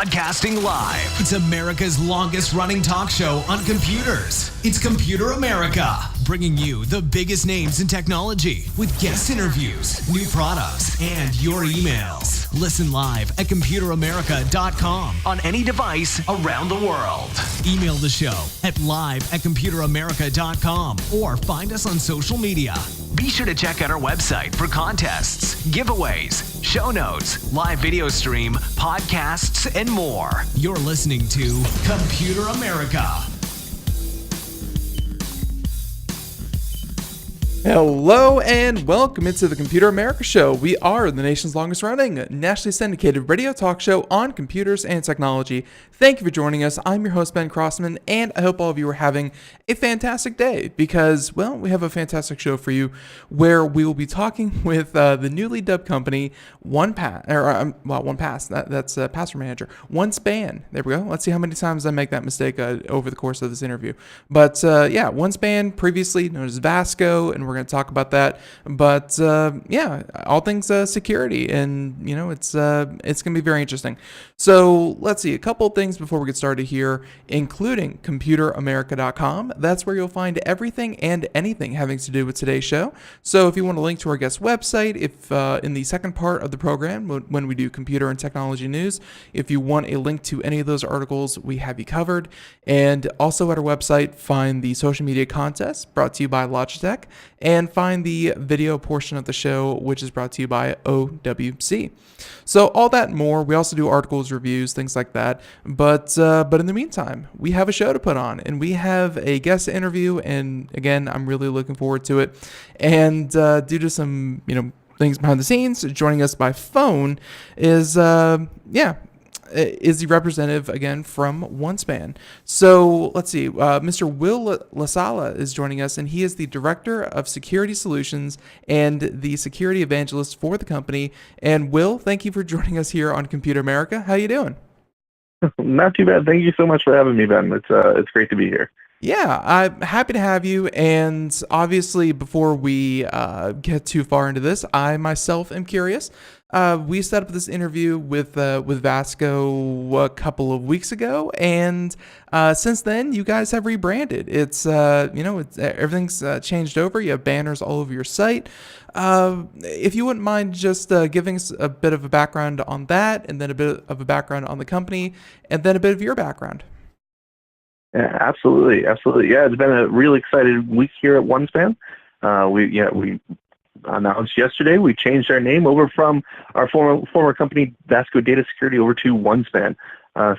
Broadcasting live. It's America's longest running talk show on computers. It's Computer America, bringing you the biggest names in technology with guest interviews, new products, and your emails. Listen live at computeramerica.com on any device around the world. Email the show at live@computeramerica.com or find us on social media. Be sure to check out our website for contests, giveaways, show notes, live video stream, podcasts, and more. You're listening to Computer America. Hello and welcome into the Computer America Show. We are the nation's longest running, nationally syndicated radio talk show on computers and technology. Thank you for joining us. I'm your host, Ben Crossman, and I hope all of you are having a fantastic day because, well, we have a fantastic show for you where we will be talking with the newly dubbed company OnePass. That's Password Manager. OneSpan. There we go. Let's see how many times I make that mistake over the course of this interview. But yeah, OneSpan, previously known as Vasco, and we're going to talk about that. But yeah, all things security, and it's going to be very interesting. So let's see a couple of things before we get started here, including computeramerica.com. That's where you'll find everything and anything having to do with today's show. So if you want to link to our guest website, if in the second part of the program when we do computer and technology news, if you want a link to any of those articles, we have you covered. And also at our website, find the social media contest brought to you by Logitech, and find the video portion of the show, which is brought to you by OWC. So all that and more. We also do articles, reviews, things like that. But in the meantime, we have a show to put on, and we have a guest interview. And again, I'm really looking forward to it. And due to some things behind the scenes, joining us by phone is the representative again from OneSpan. So let's see, Mr. Will Sala is joining us, and he is the Director of Security Solutions and the Security Evangelist for the company. And Will, thank you for joining us here on Computer America. How you doing? Not too bad. Thank you so much for having me, Ben. It's great to be here. Yeah, I'm happy to have you. And obviously, before we get too far into this, I myself am curious. We set up this interview with Vasco a couple of weeks ago, and since then, you guys have rebranded. It's everything's changed over. You have banners all over your site. If you wouldn't mind just giving us a bit of a background on that, and then a bit of a background on the company, and then a bit of your background. Yeah, absolutely. Yeah, it's been a really exciting week here at OneSpan. We announced yesterday we changed our name over from our former company Vasco Data Security over to OneSpan.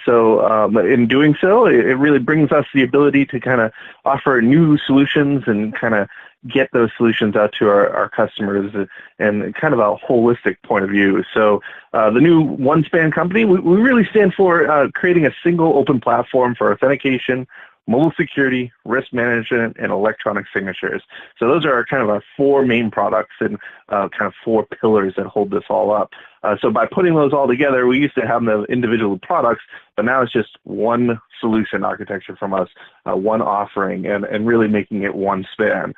So in doing so, it really brings us the ability to kind of offer new solutions and kind of get those solutions out to our customers and kind of a holistic point of view. So the new OneSpan company, we really stand for creating a single open platform for authentication, mobile security, risk management, and electronic signatures. So those are kind of our four main products and kind of four pillars that hold this all up. So by putting those all together, we used to have the individual products, but now it's just one solution architecture from us, one offering, and really making it OneSpan.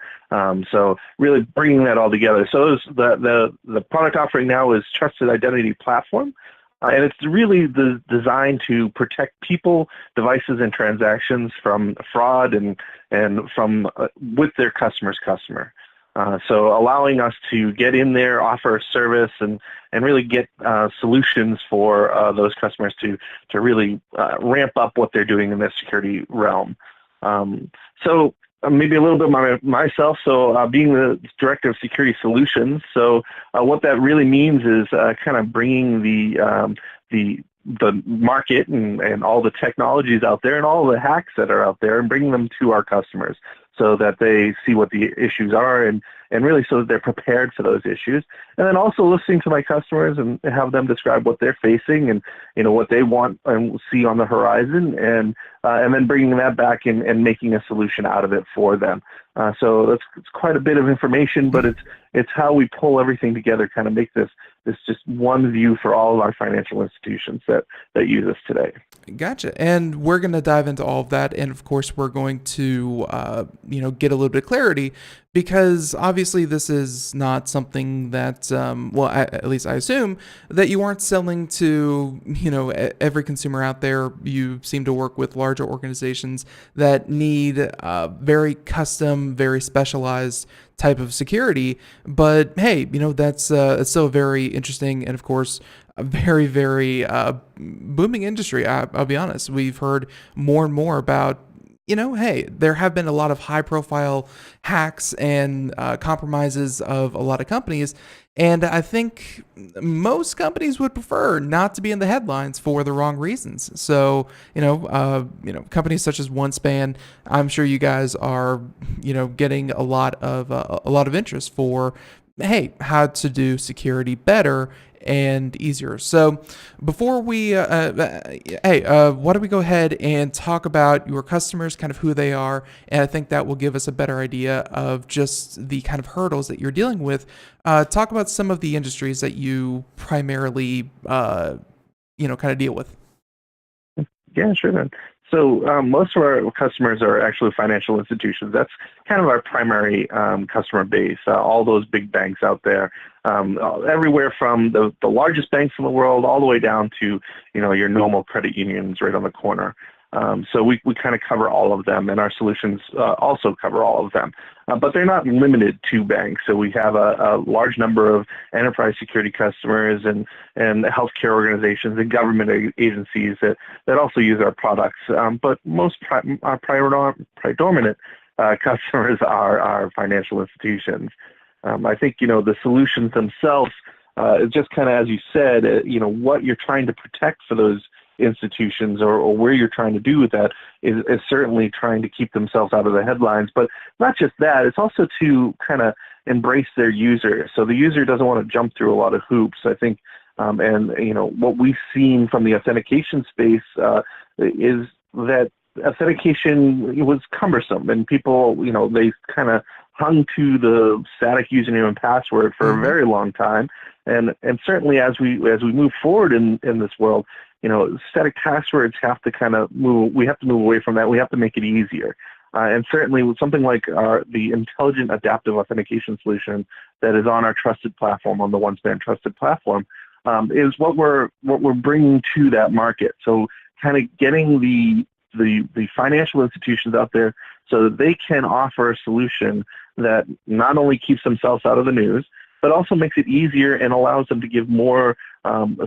So really bringing that all together. So the product offering now is Trusted Identity Platform. And it's really designed to protect people, devices, and transactions from fraud and from with their customer's customer. So allowing us to get in there, offer a service, and really get solutions for those customers to really ramp up what they're doing in the security realm. So maybe a little bit myself. So being the Director of Security Solutions, so what that really means is kind of bringing the market and all the technologies out there and all the hacks that are out there and bringing them to our customers so that they see what the issues are and really so that they're prepared for those issues. And then also listening to my customers and have them describe what they're facing and what they want and see on the horizon and then bringing that back and making a solution out of it for them. So it's quite a bit of information, but it's how we pull everything together, kind of make this just one view for all of our financial institutions that use us today. Gotcha. And we're going to dive into all of that. And of course, we're going to, get a little bit of clarity Because obviously this is not something that, at least I assume that you aren't selling to, every consumer out there. You seem to work with larger organizations that need very custom, very specialized type of security. But hey, that's it's still very interesting, and of course, a very, very booming industry. I'll be honest. We've heard more and more about, hey, there have been a lot of high profile hacks and compromises of a lot of companies. And I think most companies would prefer not to be in the headlines for the wrong reasons. So, companies such as OneSpan, I'm sure you guys are, getting a lot of interest for, hey, how to do security better and easier. So before we, why don't we go ahead and talk about your customers, kind of who they are, and I think that will give us a better idea of just the kind of hurdles that you're dealing with. Talk about some of the industries that you primarily, kind of deal with. Yeah, sure then. So most of our customers are actually financial institutions. That's kind of our primary customer base. All those big banks out there, everywhere from the largest banks in the world all the way down to your normal credit unions right on the corner. So we kind of cover all of them, and our solutions also cover all of them. But they're not limited to banks. So we have a large number of enterprise security customers and healthcare organizations and government agencies that also use our products. But most predominant customers are financial institutions. I think the solutions themselves is just kind of, as you said, what you're trying to protect for those institutions or where you're trying to do with that is certainly trying to keep themselves out of the headlines. But not just that, it's also to kind of embrace their user. So the user doesn't want to jump through a lot of hoops, I think. What we've seen from the authentication space is that authentication was cumbersome, and people, they kind of hung to the static username and password for a very long time. And certainly as we move forward in this world, static passwords have to kind of move. We have to move away from that. We have to make it easier. And certainly with something like the intelligent adaptive authentication solution that is on our trusted platform, on the OneSpan trusted platform, is what we're bringing to that market. So kind of getting the financial institutions out there so that they can offer a solution that not only keeps themselves out of the news, but also makes it easier and allows them to give more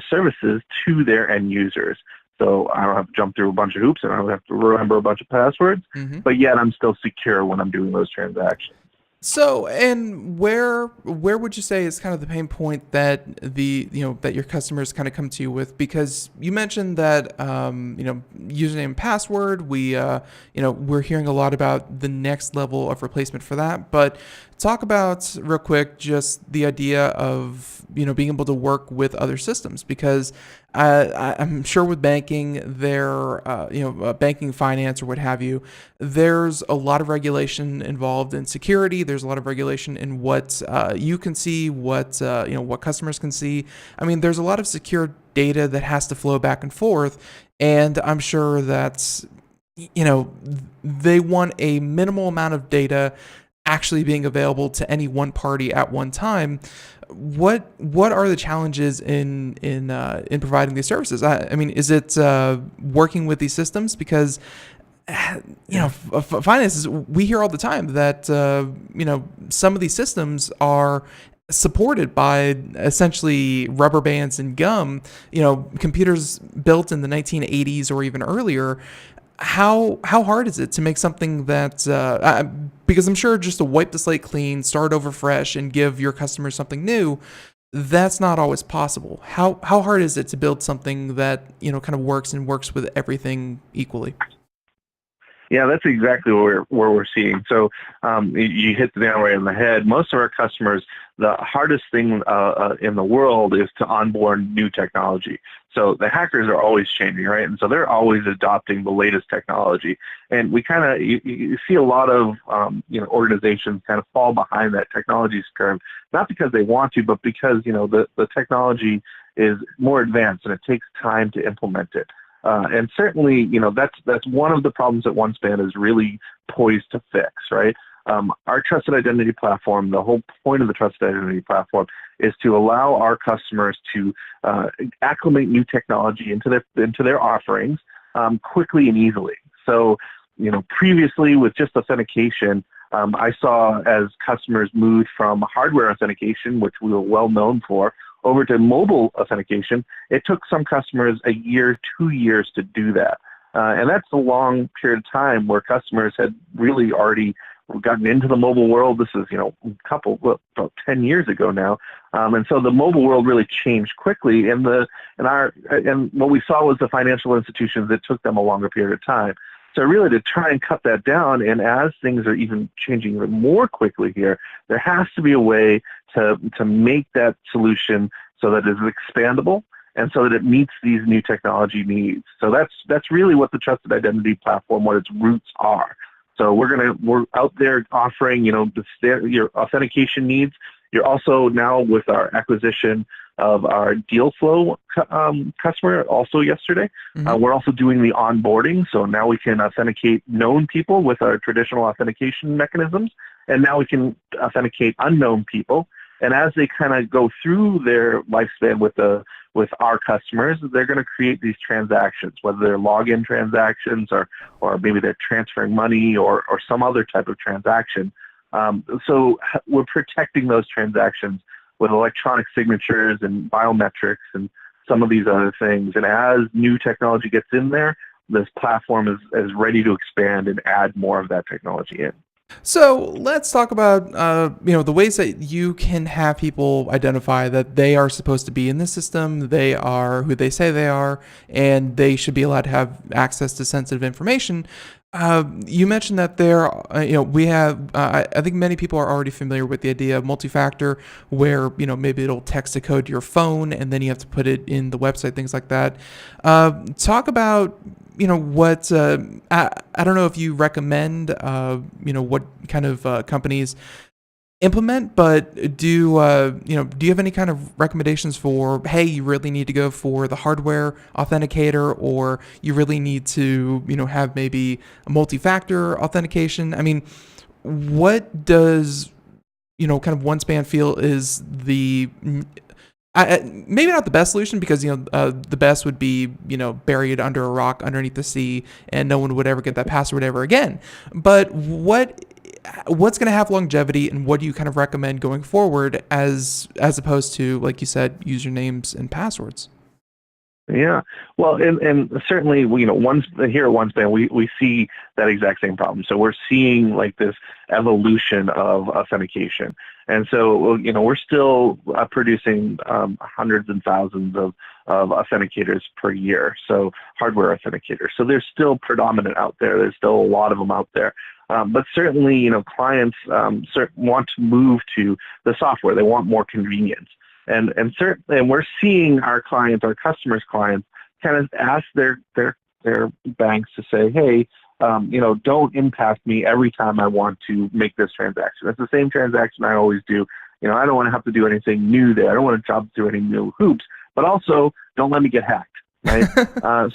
services to their end users. So I don't have to jump through a bunch of hoops, and I don't have to remember a bunch of passwords, but yet I'm still secure when I'm doing those transactions. So, and where would you say is kind of the pain point that that your customers kind of come to you with? Because you mentioned that username and password. We're hearing a lot about the next level of replacement for that. But talk about real quick just the idea of being able to work with other systems, because I'm sure with banking, banking, finance, or what have you, there's a lot of regulation involved in security. There's a lot of regulation in what you can see, what customers can see. I mean, there's a lot of secure data that has to flow back and forth, and I'm sure that they want a minimal amount of data actually being available to any one party at one time. What are the challenges in providing these services? I mean, is it working with these systems? Because finances, we hear all the time that some of these systems are supported by essentially rubber bands and gum. Computers built in the 1980s or even earlier. How hard is it to make something that, because I'm sure just to wipe the slate clean, start over fresh, and give your customers something new, that's not always possible. How hard is it to build something that kind of works with everything equally? Yeah, that's exactly where we're seeing. So you hit the nail right on the head. Most of our customers, the hardest thing in the world is to onboard new technology. So the hackers are always changing, right? And so they're always adopting the latest technology. And we kind of you see a lot of organizations kind of fall behind that technology curve, not because they want to, but because the technology is more advanced and it takes time to implement it. And certainly, that's one of the problems that OneSpan is really poised to fix, right? Our trusted identity platform, the whole point of the trusted identity platform is to allow our customers to acclimate new technology into their offerings quickly and easily. So, previously with just authentication, I saw as customers moved from hardware authentication, which we were well known for, over to mobile authentication, it took some customers a year, 2 years to do that. And that's a long period of time where customers had really already gotten into the mobile world. This is, about 10 years ago now. And so the mobile world really changed quickly. And what we saw was the financial institutions, it took them a longer period of time. So really to try and cut that down, and as things are even changing even more quickly here, there has to be a way to make that solution so that it's expandable and so that it meets these new technology needs. So that's really what the trusted identity platform, what its roots are. So we're out there offering, your authentication needs. You're also now with our acquisition of our deal flow customer also yesterday. We're also doing the onboarding. So now we can authenticate known people with our traditional authentication mechanisms. And now we can authenticate unknown people. And as they kind of go through their lifespan with our customers, they're going to create these transactions, whether they're login transactions or maybe they're transferring money or some other type of transaction. So we're protecting those transactions with electronic signatures and biometrics and some of these other things. And as new technology gets in there, this platform is ready to expand and add more of that technology in. So let's talk about the ways that you can have people identify that they are supposed to be in the system, they are who they say they are, and they should be allowed to have access to sensitive information. You mentioned that we have, I think many people are already familiar with the idea of multi-factor, where, maybe it'll text a code to your phone and then you have to put it in the website, things like that. Talk about, what, I don't know if you recommend, what kind of companies implement, but do you have any kind of recommendations for, hey, you really need to go for the hardware authenticator, or you really need to, have maybe a multi-factor authentication? I mean, what does, kind of OneSpan feel is the, maybe not the best solution, because, the best would be, buried under a rock underneath the sea and no one would ever get that password ever again. But what's going to have longevity, and what do you kind of recommend going forward as opposed to, like you said, usernames and passwords? Yeah, well, and certainly, here at OneSpan, we see that exact same problem. So we're seeing like this evolution of authentication, and so we're still producing hundreds and thousands of authenticators per year. So hardware authenticators. So they're still predominant out there. There's still a lot of them out there. But certainly, clients want to move to the software. They want more convenience. And we're seeing our clients, our customers' clients, kind of ask their banks to say, hey, don't impact me every time I want to make this transaction. It's the same transaction I always do. I don't want to have to do anything new there. I don't want to jump through any new hoops. But also, don't let me get hacked. Right?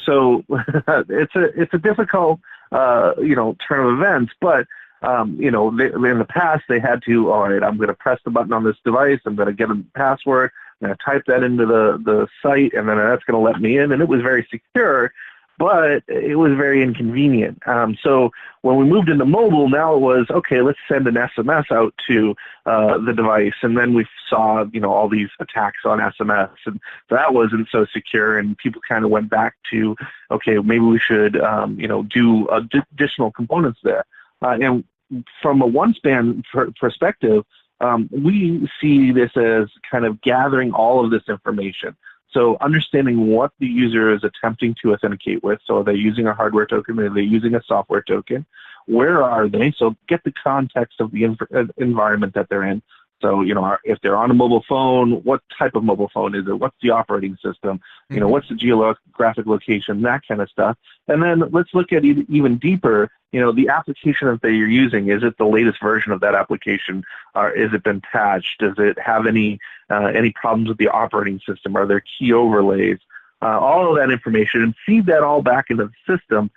So it's a difficult turn of events, but in the past they had to, all right, I'm going to press the button on this device, I'm going to get a password, I'm going to type that into the site, and then that's going to let me in, and it was very secure, but it was very inconvenient. So when we moved into mobile, now it was, okay, let's send an SMS out to the device, and then we saw, all these attacks on SMS, and that wasn't so secure, and people kind of went back to, okay, maybe we should, do additional components there. And from a OneSpan perspective, we see this as kind of gathering all of this information. So understanding what the user is attempting to authenticate with. So are they using a hardware token? Are they using a software token? Where are they? So get the context of the environment that they're in. So, if they're on a mobile phone, what type of mobile phone is it? What's the operating system? What's the geographic location, that kind of stuff. And then let's look at even deeper, the application that you're using. Is it the latest version of that application? Or is it been patched? Does it have any problems with the operating system? Are there key overlays? All of that information, and feed that all back into the system,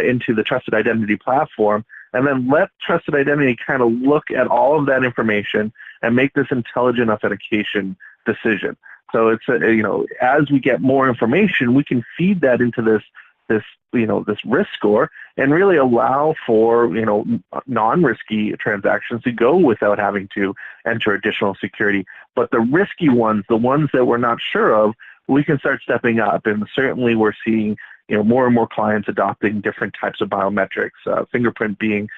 into the trusted identity platform. and then let trusted identity kind of look at all of that information and make this intelligent authentication decision. So it's as we get more information, we can feed that into this risk score and really allow for non-risky transactions to go without having to enter additional security. But the risky ones, the ones that we're not sure of, we can start stepping up. And certainly we're seeing more and more clients adopting different types of biometrics, fingerprint being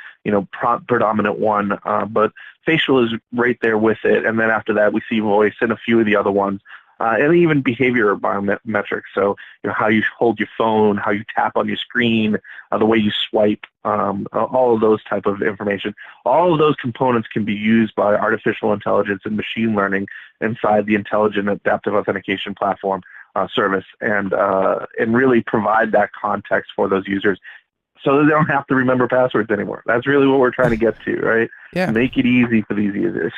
predominant one, but facial is right there with it. And then after that, we see voice and a few of the other ones. And even behavior biometrics, so how you hold your phone, how you tap on your screen, the way you swipe, all of those type of information. All of those components can be used by artificial intelligence and machine learning inside the intelligent adaptive authentication platform service, and really provide that context for those users, so that they don't have to remember passwords anymore. That's really what we're trying to get to, right? Yeah. Make it easy for these users.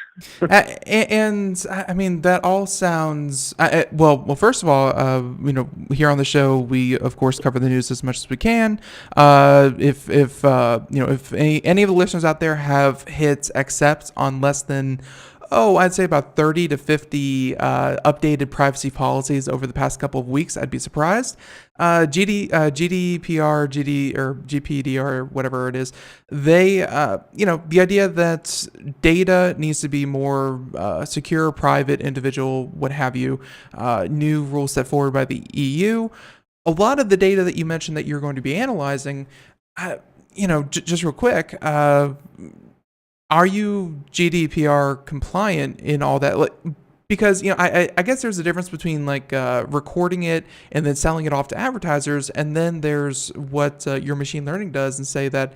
And I mean, that all sounds well. First of all, here on the show, we of course cover the news as much as we can. If any of the listeners out there have hit accept on less than, I'd say about 30 to 50 updated privacy policies over the past couple of weeks, I'd be surprised. GDPR, or GPDR, whatever it is, they, the idea that data needs to be more secure, private, individual, what have you, new rules set forward by the EU. A lot of the data that you mentioned that you're going to be analyzing, just real quick, are you GDPR compliant in all that? Because I guess there's a difference between recording it and then selling it off to advertisers, and then there's what your machine learning does and say that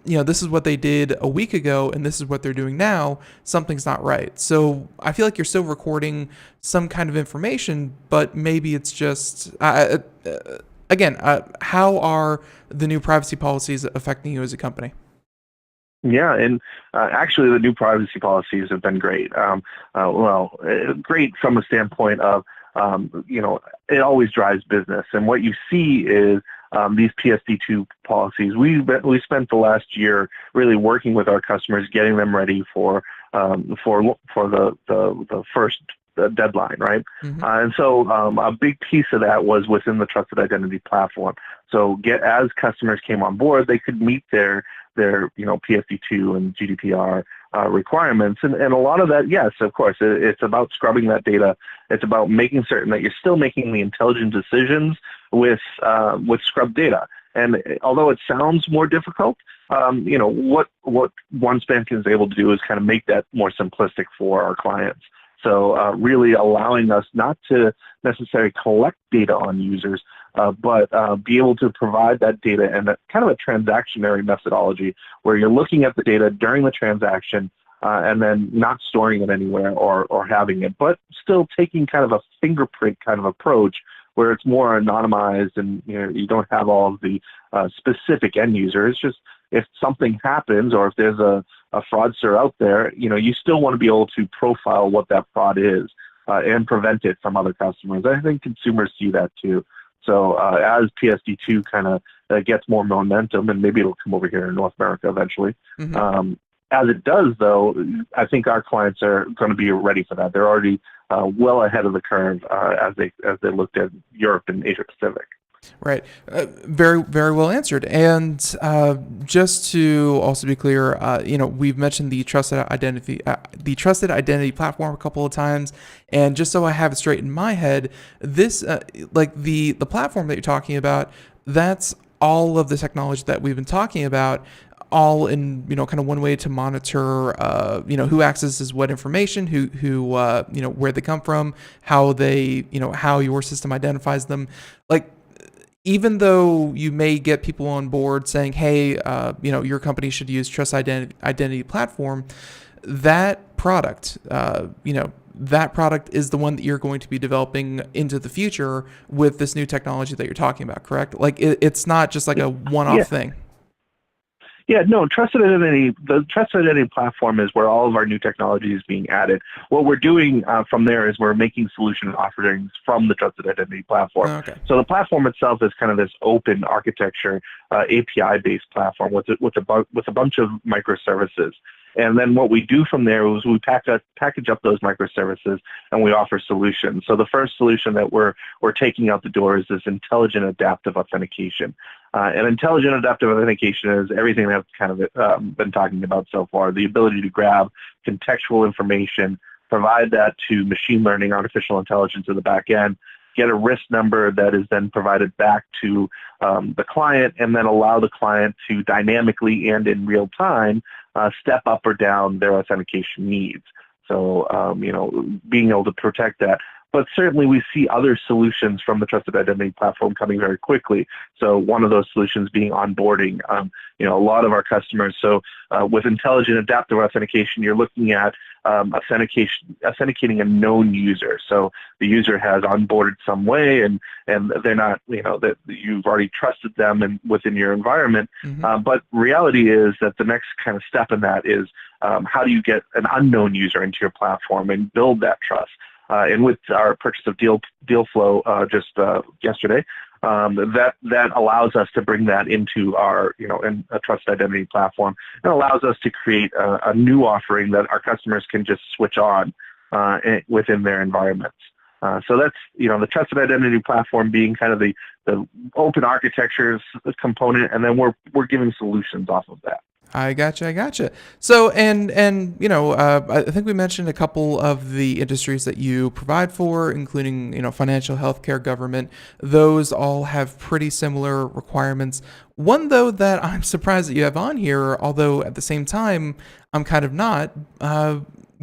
this is what they did a week ago and this is what they're doing now. Something's not right. So I feel like you're still recording some kind of information, but maybe it's just again, how are the new privacy policies affecting you as a company? Yeah, and actually the new privacy policies have been great. Great from a standpoint of, it always drives business. And what you see is these PSD2 policies. We spent the last year really working with our customers, getting them ready for the first deadline, right? Mm-hmm. And so a big piece of that was within the Trusted Identity platform. So as customers came on board, they could meet their PSD2 and GDPR requirements. And a lot of that, yes, of course, it's about scrubbing that data. It's about making certain that you're still making the intelligent decisions with scrubbed data. And although it sounds more difficult, what OneSpan is able to do is kind of make that more simplistic for our clients. So really allowing us not to necessarily collect data on users, but be able to provide that data in a kind of a transactionary methodology where you're looking at the data during the transaction and then not storing it anywhere or having it, but still taking kind of a fingerprint kind of approach where it's more anonymized and you don't have all of the specific end user. It's just if something happens or if there's a fraudster out there, you still want to be able to profile what that fraud is and prevent it from other customers. I think consumers see that too. So as PSD2 kind of gets more momentum, and maybe it'll come over here in North America eventually, mm-hmm. As it does, though, I think our clients are going to be ready for that. They're already well ahead of the curve as they looked at Europe and Asia Pacific. Right. Very, very well answered. And just to also be clear, we've mentioned the trusted identity platform a couple of times. And just so I have it straight in my head, this, the platform that you're talking about, that's all of the technology that we've been talking about, all in, kind of one way to monitor, who accesses what information, who where they come from, how they, how your system identifies them. Even though you may get people on board saying, hey, your company should use Trust Identity Platform, that product, that product is the one that you're going to be developing into the future with this new technology that you're talking about, correct? It's not just like a one-off thing. Yeah, no, trusted identity. The trusted identity platform is where all of our new technology is being added. What we're doing from there is we're making solution offerings from the trusted identity platform. Okay. So the platform itself is kind of this open architecture, API-based platform with a bunch of microservices. And then what we do from there is we package up those microservices and we offer solutions. So the first solution that we're taking out the door is this intelligent adaptive authentication. And intelligent adaptive authentication is everything that I've kind of been talking about so far, the ability to grab contextual information, provide that to machine learning, artificial intelligence at the back end, get a risk number that is then provided back to the client, and then allow the client to dynamically and in real time step up or down their authentication needs. So, being able to protect that. But certainly we see other solutions from the Trusted Identity Platform coming very quickly. So one of those solutions being onboarding. A lot of our customers, so with intelligent adaptive authentication, you're looking at authenticating a known user. So the user has onboarded some way and they're not, that you've already trusted them and within your environment. Mm-hmm. But reality is that the next kind of step in that is how do you get an unknown user into your platform and build that trust? And with our purchase of Dealflow just yesterday, that allows us to bring that into our, in a trusted identity platform, and allows us to create a new offering that our customers can just switch on within their environments. So that's, the trusted identity platform being kind of the open architectures component, and then we're giving solutions off of that. I gotcha. So, and I think we mentioned a couple of the industries that you provide for, including, financial, healthcare, government. Those all have pretty similar requirements. One, though, that I'm surprised that you have on here, although at the same time, I'm kind of not,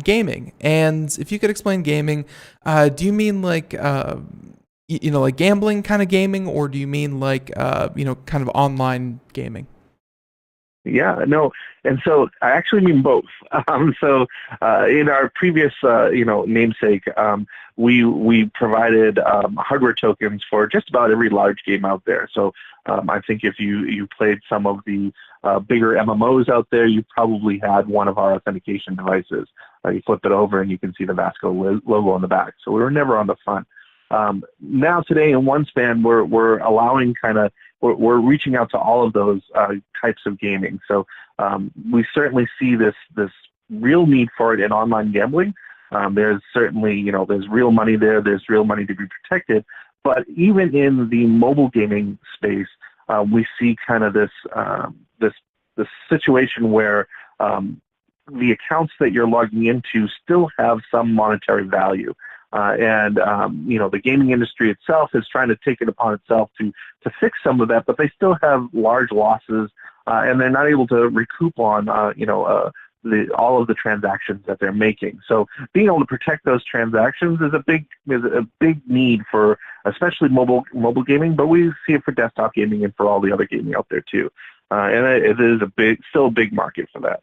gaming. And if you could explain gaming, do you mean like, like gambling kind of gaming, or do you mean like, kind of online gaming? Yeah, no, and so I actually mean both. So in our previous, namesake, we provided hardware tokens for just about every large game out there. So I think if you played some of the bigger MMOs out there, you probably had one of our authentication devices. You flip it over and you can see the Vasco logo on the back. So we were never on the front. Now today in OneSpan, we're allowing we're reaching out to all of those types of gaming. So we certainly see this real need for it in online gambling. There's certainly, there's real money there. There's real money to be protected. But even in the mobile gaming space, we see kind of this situation where the accounts that you're logging into still have some monetary value. The gaming industry itself is trying to take it upon itself to fix some of that, but they still have large losses, and they're not able to recoup on, all of the transactions that they're making. So being able to protect those transactions is a big need for, especially mobile gaming, but we see it for desktop gaming and for all the other gaming out there too. And it is still a big market for that.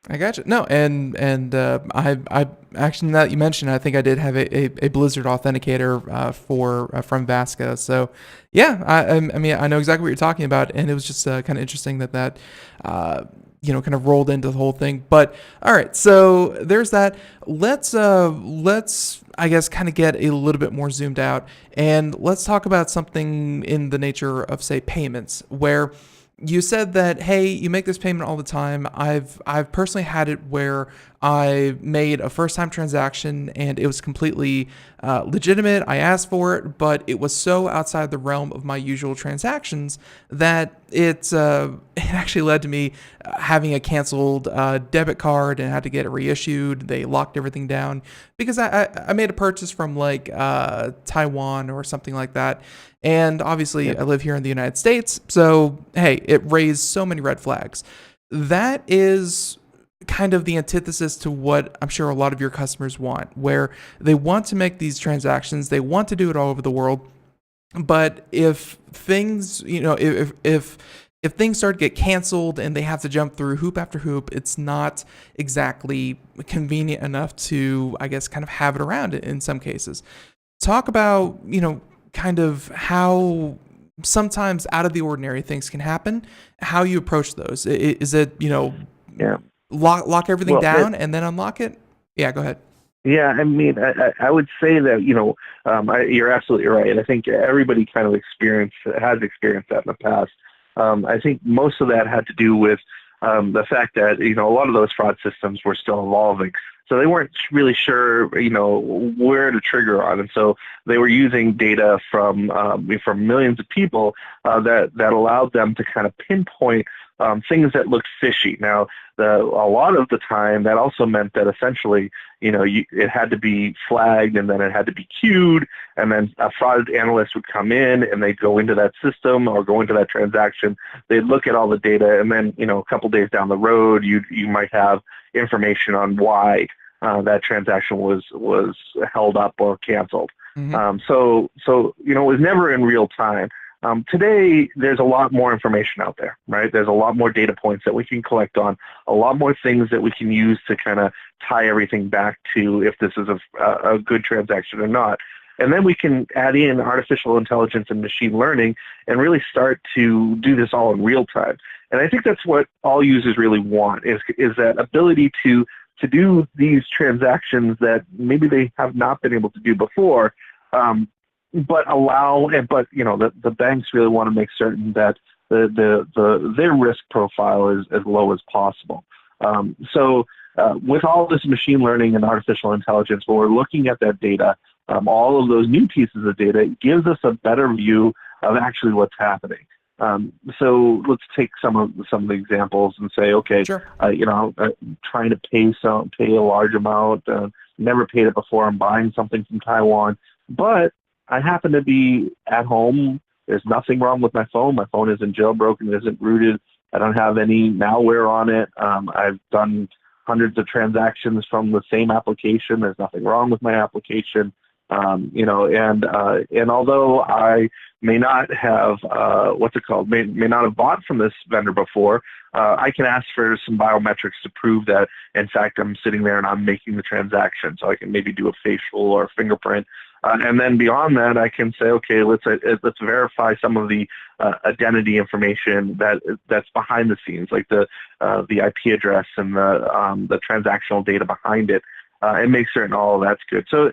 I gotcha. No, and I actually, now that you mentioned, I think I did have a Blizzard authenticator from Vasco. So yeah, I mean I know exactly what you're talking about, and it was just kind of interesting that kind of rolled into the whole thing. But all right, so there's that. Let's I guess kind of get a little bit more zoomed out, and let's talk about something in the nature of, say, payments, where you said that, hey, you make this payment all the time. I've personally had it where I made a first-time transaction and it was completely legitimate. I asked for it, but it was so outside the realm of my usual transactions that it actually led to me having a canceled debit card and had to get it reissued. They locked everything down because I made a purchase from like Taiwan or something like that. And obviously I live here in the United States. So, hey, it raised so many red flags. That is kind of the antithesis to what I'm sure a lot of your customers want, where they want to make these transactions. They want to do it all over the world. But if things, if things start to get canceled and they have to jump through hoop after hoop, it's not exactly convenient enough to, I guess, kind of have it around in some cases. Talk about, kind of how sometimes out of the ordinary things can happen. How you approach those? Is it, Yeah. lock everything Well, down and then unlock it? Yeah, go ahead. yeah, I mean, I would say that, you're absolutely right. I think everybody kind of has experienced that in the past. I think most of that had to do with the fact that, a lot of those fraud systems were still evolving. So they weren't really sure, where to trigger on. And so they were using data from millions of people that allowed them to kind of pinpoint things that looked fishy. Now, a lot of the time, that also meant that essentially, it had to be flagged, and then it had to be queued, and then a fraud analyst would come in, and they'd go into that system or go into that transaction. They'd look at all the data, and then, a couple days down the road, you might have information on why that transaction was held up or canceled. Mm-hmm. So it was never in real time. Today, there's a lot more information out there, right? There's a lot more data points that we can collect on, a lot more things that we can use to kind of tie everything back to if this is a good transaction or not. And then we can add in artificial intelligence and machine learning and really start to do this all in real time. And I think that's what all users really want is that ability to do these transactions that maybe they have not been able to do before. But the banks really want to make certain that their risk profile is as low as possible. With all this machine learning and artificial intelligence, when we're looking at that data, all of those new pieces of data, it gives us a better view of actually what's happening. So let's take some of the examples and say, okay, Sure. Trying to pay a large amount, never paid it before. I'm buying something from Taiwan, but I happen to be at home. There's nothing wrong with my phone. My phone isn't jailbroken. It isn't rooted. I don't have any malware on it. I've done hundreds of transactions from the same application. There's nothing wrong with my application. And although I may not have may not have bought from this vendor before, I can ask for some biometrics to prove that, in fact, I'm sitting there and I'm making the transaction. So I can maybe do a facial or fingerprint. And then beyond that, I can say, okay, let's verify some of the identity information that's behind the scenes, like the IP address and the transactional data behind it, and make certain all of that's good. So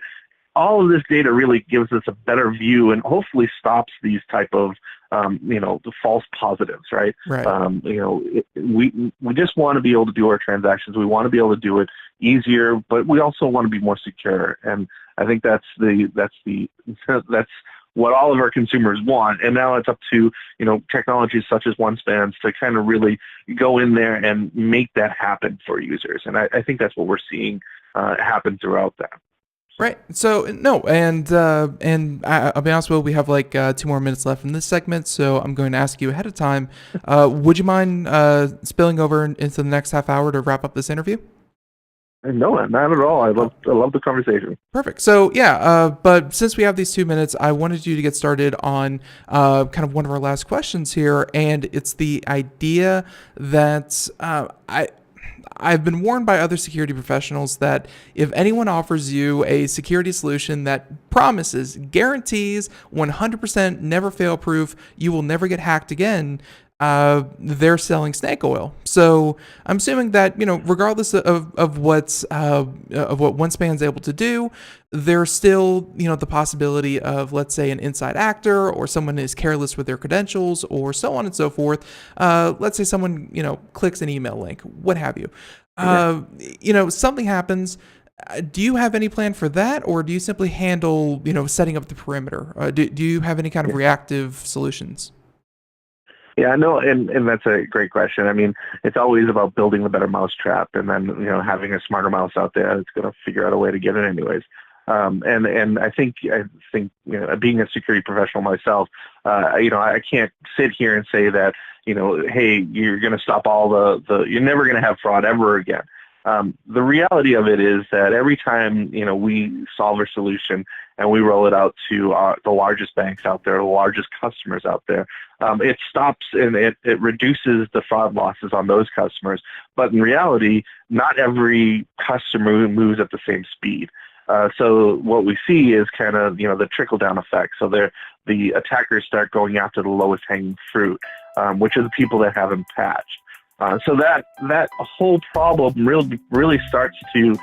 all of this data really gives us a better view and hopefully stops these type of the false positives, right? Right. We just want to be able to do our transactions. We want to be able to do it easier, but we also want to be more secure. And I think that's what all of our consumers want. And now it's up to technologies such as OneSpan to kind of really go in there and make that happen for users. And I think that's what we're seeing happen throughout that. Right. So no, and I'll be honest with you, we have like 2 more minutes left in this segment, so I'm going to ask you ahead of time. Would you mind spilling over into the next half hour to wrap up this interview? No, not at all. I love the conversation. Perfect. So yeah, but since we have these 2 minutes, I wanted you to get started on kind of one of our last questions here, and it's the idea that I've been warned by other security professionals that if anyone offers you a security solution that promises, guarantees 100% never fail proof, you will never get hacked again, they're selling snake oil. So I'm assuming that, regardless of what OneSpan's able to do, there's still, the possibility of, let's say, an inside actor or someone is careless with their credentials or so on and so forth. Let's say someone, clicks an email link, what have you. Something happens. Do you have any plan for that, or do you simply handle, setting up the perimeter? Do you have any kind of reactive solutions? Yeah, no, and that's a great question. I mean, it's always about building the better mousetrap, and then having a smarter mouse out there that's going to figure out a way to get it anyways. And I think being a security professional myself, I can't sit here and say that hey, you're going to stop all you're never going to have fraud ever again. The reality of it is that every time we solve a solution and we roll it out to the largest banks out there, the largest customers out there, it stops and it reduces the fraud losses on those customers. But in reality, not every customer moves at the same speed. So what we see is kind of, the trickle-down effect. So the attackers start going after the lowest hanging fruit, which are the people that haven't patched. So that whole problem really starts to,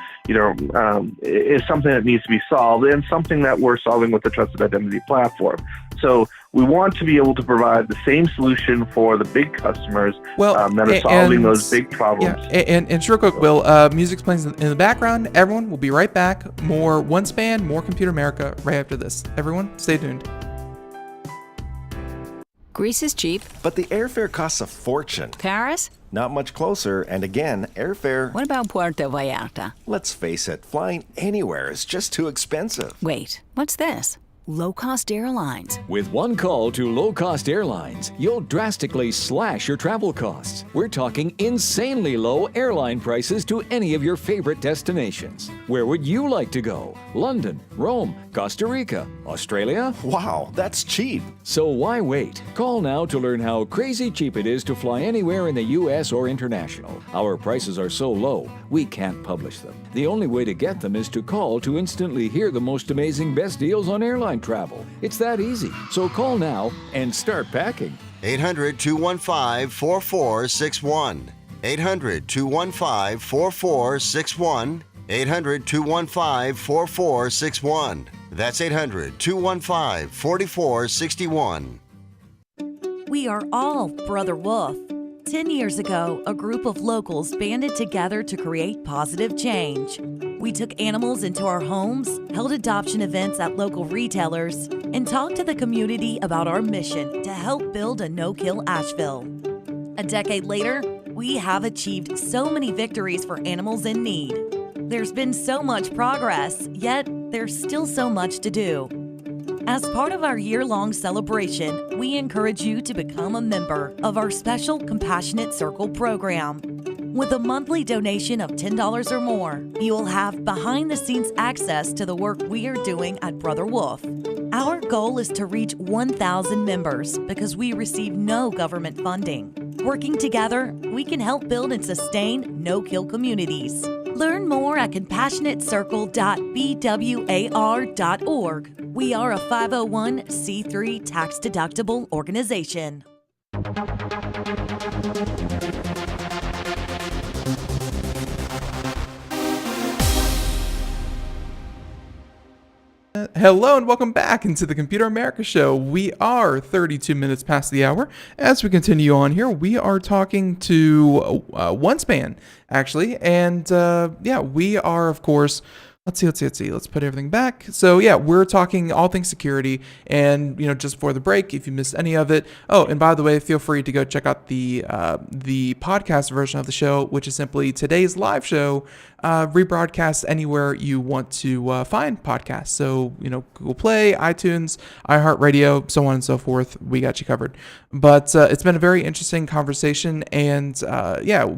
is something that needs to be solved, and something that we're solving with the Trusted Identity platform. So we want to be able to provide the same solution for the big customers that are solving those big problems. Yeah, and just real quick, Will, music's playing in the background. Everyone, we'll be right back. More OneSpan, more Computer America right after this. Everyone, stay tuned. Greece is cheap. But the airfare costs a fortune. Paris? Not much closer, and again, airfare... What about Puerto Vallarta? Let's face it, flying anywhere is just too expensive. Wait, what's this? Low-cost airlines. With one call to low-cost airlines, you'll drastically slash your travel costs. We're talking insanely low airline prices to any of your favorite destinations. Where would you like to go? London, Rome, Costa Rica, Australia? Wow, that's cheap. So why wait? Call now to learn how crazy cheap it is to fly anywhere in the U.S. or international. Our prices are so low, we can't publish them. The only way to get them is to call to instantly hear the most amazing best deals on airline travel. It's that easy. So call now and start packing. 800-215-4461. 800-215-4461. 800-215-4461. That's 800-215-4461. We are all Brother Wolf. 10 years ago, a group of locals banded together to create positive change. We took animals into our homes, held adoption events at local retailers, and talked to the community about our mission to help build a no-kill Asheville. A decade later, we have achieved so many victories for animals in need. There's been so much progress, yet there's still so much to do. As part of our year-long celebration, we encourage you to become a member of our special Compassionate Circle program. With a monthly donation of $10 or more, you will have behind-the-scenes access to the work we are doing at Brother Wolf. Our goal is to reach 1,000 members because we receive no government funding. Working together, we can help build and sustain no-kill communities. Learn more at compassionatecircle.bwar.org. We are a 501c3 tax-deductible organization. Hello and welcome back into the Computer America Show. We are 32 minutes past the hour. As we continue on here, we are talking to OneSpan, actually. And we are, of course... Let's see. Let's put everything back. So yeah, we're talking all things security, and just before the break, if you missed any of it. Oh, and by the way, feel free to go check out the podcast version of the show, which is simply today's live show, rebroadcast anywhere you want to find podcasts. So Google Play, iTunes, iHeartRadio, so on and so forth. We got you covered. But it's been a very interesting conversation, and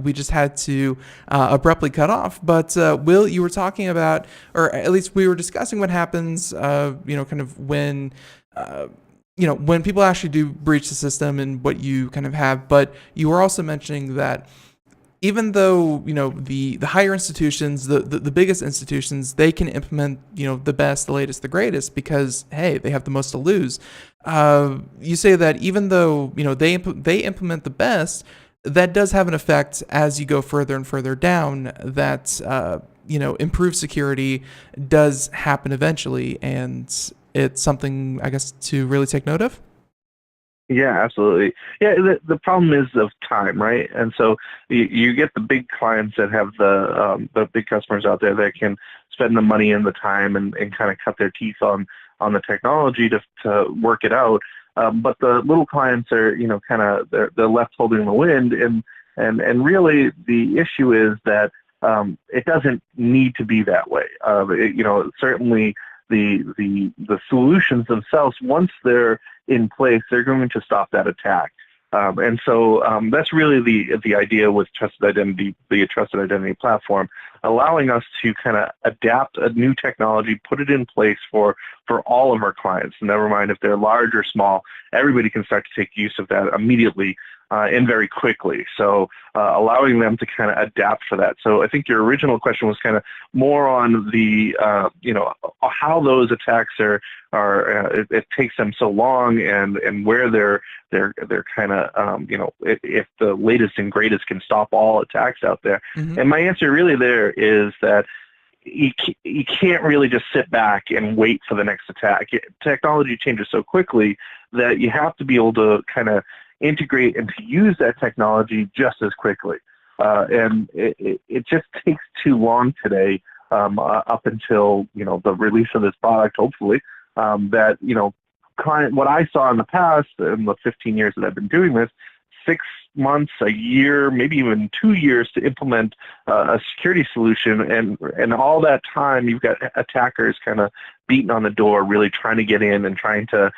we just had to abruptly cut off. But Will, you were talking about, or at least we were discussing what happens, kind of when, when people actually do breach the system and what you kind of have. But you were also mentioning that even though, the higher institutions, the biggest institutions, they can implement, the best, the latest, the greatest because, hey, they have the most to lose. You say that even though, they implement the best, that does have an effect as you go further and further down that, improved security does happen eventually, and it's something, I guess, to really take note of. Yeah, absolutely. Yeah, the problem is of time, right? And so you get the big clients that have the big customers out there that can spend the money and the time and kind of cut their teeth on the technology to work it out. But the little clients are, kind of they're left holding the wind, and really the issue is that it doesn't need to be that way. Certainly the solutions themselves, once they're in place, they're going to stop that attack. And so that's really the idea with Trusted Identity, the Trusted Identity platform, allowing us to kind of adapt a new technology, put it in place for all of our clients. Never mind if they're large or small, everybody can start to take use of that immediately and very quickly. So allowing them to kind of adapt for that. So I think your original question was kind of more on the, how those attacks it takes them so long and where they're kind of, if the latest and greatest can stop all attacks out there. Mm-hmm. And my answer really there is that you can't really just sit back and wait for the next attack. Technology changes so quickly that you have to be able to kind of integrate and to use that technology just as quickly. And it just takes too long today, up until, the release of this product, hopefully, that, what I saw in the past, in the 15 years that I've been doing this, 6 months, a year, maybe even 2 years to implement a security solution. And all that time, you've got attackers kind of beating on the door, really trying to get in and trying to,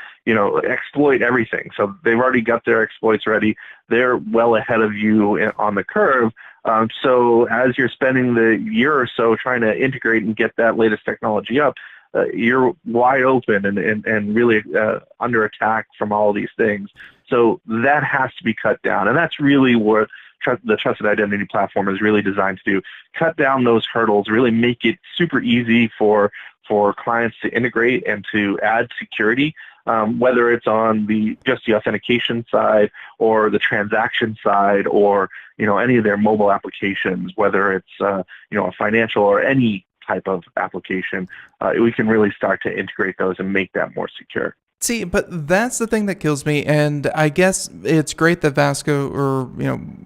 exploit everything. So they've already got their exploits ready. They're well ahead of you on the curve. So as you're spending the year or so trying to integrate and get that latest technology up, you're wide open and really under attack from all these things. So that has to be cut down. And that's really what the Trusted Identity Platform is really designed to do. Cut down those hurdles, really make it super easy for clients to integrate and to add security, whether it's on just the authentication side or the transaction side or, any of their mobile applications, whether it's, a financial or any type of application, we can really start to integrate those and make that more secure. See, but that's the thing that kills me, and I guess it's great that Vasco, or